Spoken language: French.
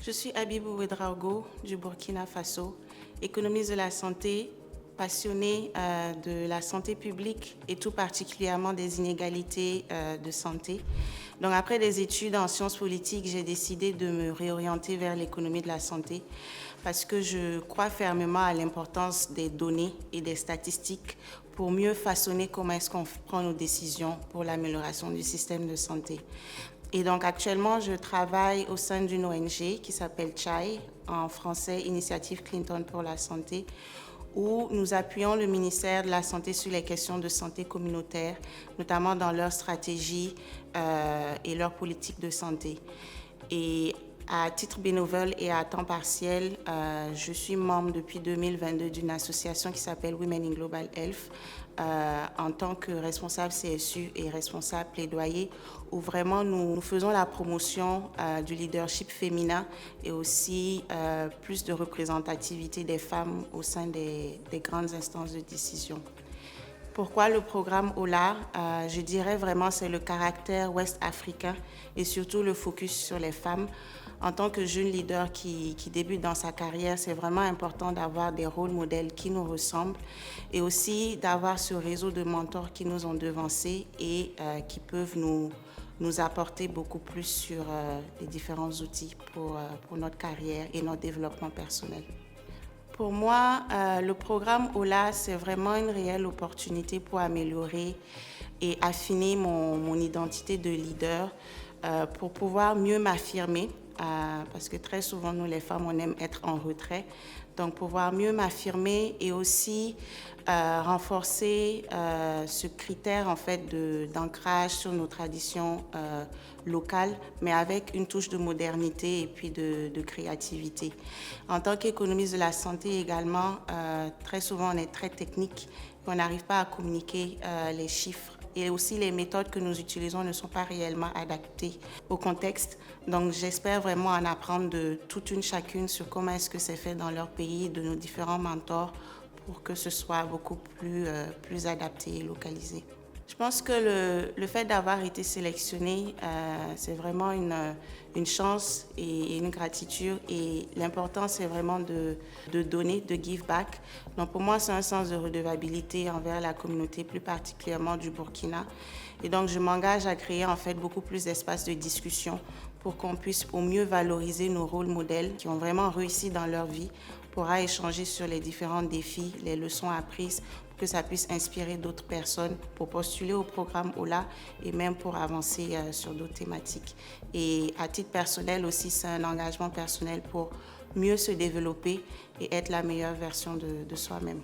Je suis Habibou Ouedraogo du Burkina Faso, économiste de la santé, passionnée de la santé publique et tout particulièrement des inégalités de santé. Donc après des études en sciences politiques, j'ai décidé de me réorienter vers l'économie de la santé parce que je crois fermement à l'importance des données et des statistiques pour mieux façonner comment est-ce qu'on prend nos décisions pour l'amélioration du système de santé. Et donc actuellement, je travaille au sein d'une ONG qui s'appelle CHAI, en français Initiative Clinton pour la santé, où nous appuyons le ministère de la Santé sur les questions de santé communautaire, notamment dans leur stratégie et leur politique de santé. Et à titre bénévole et à temps partiel, je suis membre depuis 2022 d'une association qui s'appelle Women in Global Health en tant que responsable CSU et responsable plaidoyer, où vraiment nous faisons la promotion du leadership féminin et aussi plus de représentativité des femmes au sein des grandes instances de décision. Pourquoi le programme OLA? Je dirais vraiment c'est le caractère ouest-africain et surtout le focus sur les femmes. En tant que jeune leader qui débute dans sa carrière, c'est vraiment important d'avoir des rôles modèles qui nous ressemblent et aussi d'avoir ce réseau de mentors qui nous ont devancés et qui peuvent nous apporter beaucoup plus sur les différents outils pour notre carrière et notre développement personnel. Pour moi, le programme OLA, c'est vraiment une réelle opportunité pour améliorer et affiner mon identité de leader pour pouvoir mieux m'affirmer, parce que très souvent, nous les femmes, on aime être en retrait. Donc, pouvoir mieux m'affirmer et aussi renforcer ce critère en fait d'ancrage sur nos traditions locales, mais avec une touche de modernité et puis de créativité. En tant qu'économiste de la santé également, très souvent on est très technique, on n'arrive pas à communiquer les chiffres. Et aussi, les méthodes que nous utilisons ne sont pas réellement adaptées au contexte. Donc, j'espère vraiment en apprendre de toute une chacune sur comment est-ce que c'est fait dans leur pays, de nos différents mentors, pour que ce soit beaucoup plus adapté et localisé. Je pense que le fait d'avoir été sélectionnée, c'est vraiment une chance et une gratitude. Et l'important, c'est vraiment de donner, de give back. Donc pour moi, c'est un sens de redevabilité envers la communauté, plus particulièrement du Burkina. Et donc je m'engage à créer en fait beaucoup plus d'espaces de discussion pour qu'on puisse au mieux valoriser nos rôles modèles qui ont vraiment réussi dans leur vie, pourra échanger sur les différents défis, les leçons apprises, pour que ça puisse inspirer d'autres personnes pour postuler au programme OLA et même pour avancer sur d'autres thématiques. Et à titre personnel aussi, c'est un engagement personnel pour mieux se développer et être la meilleure version de soi-même.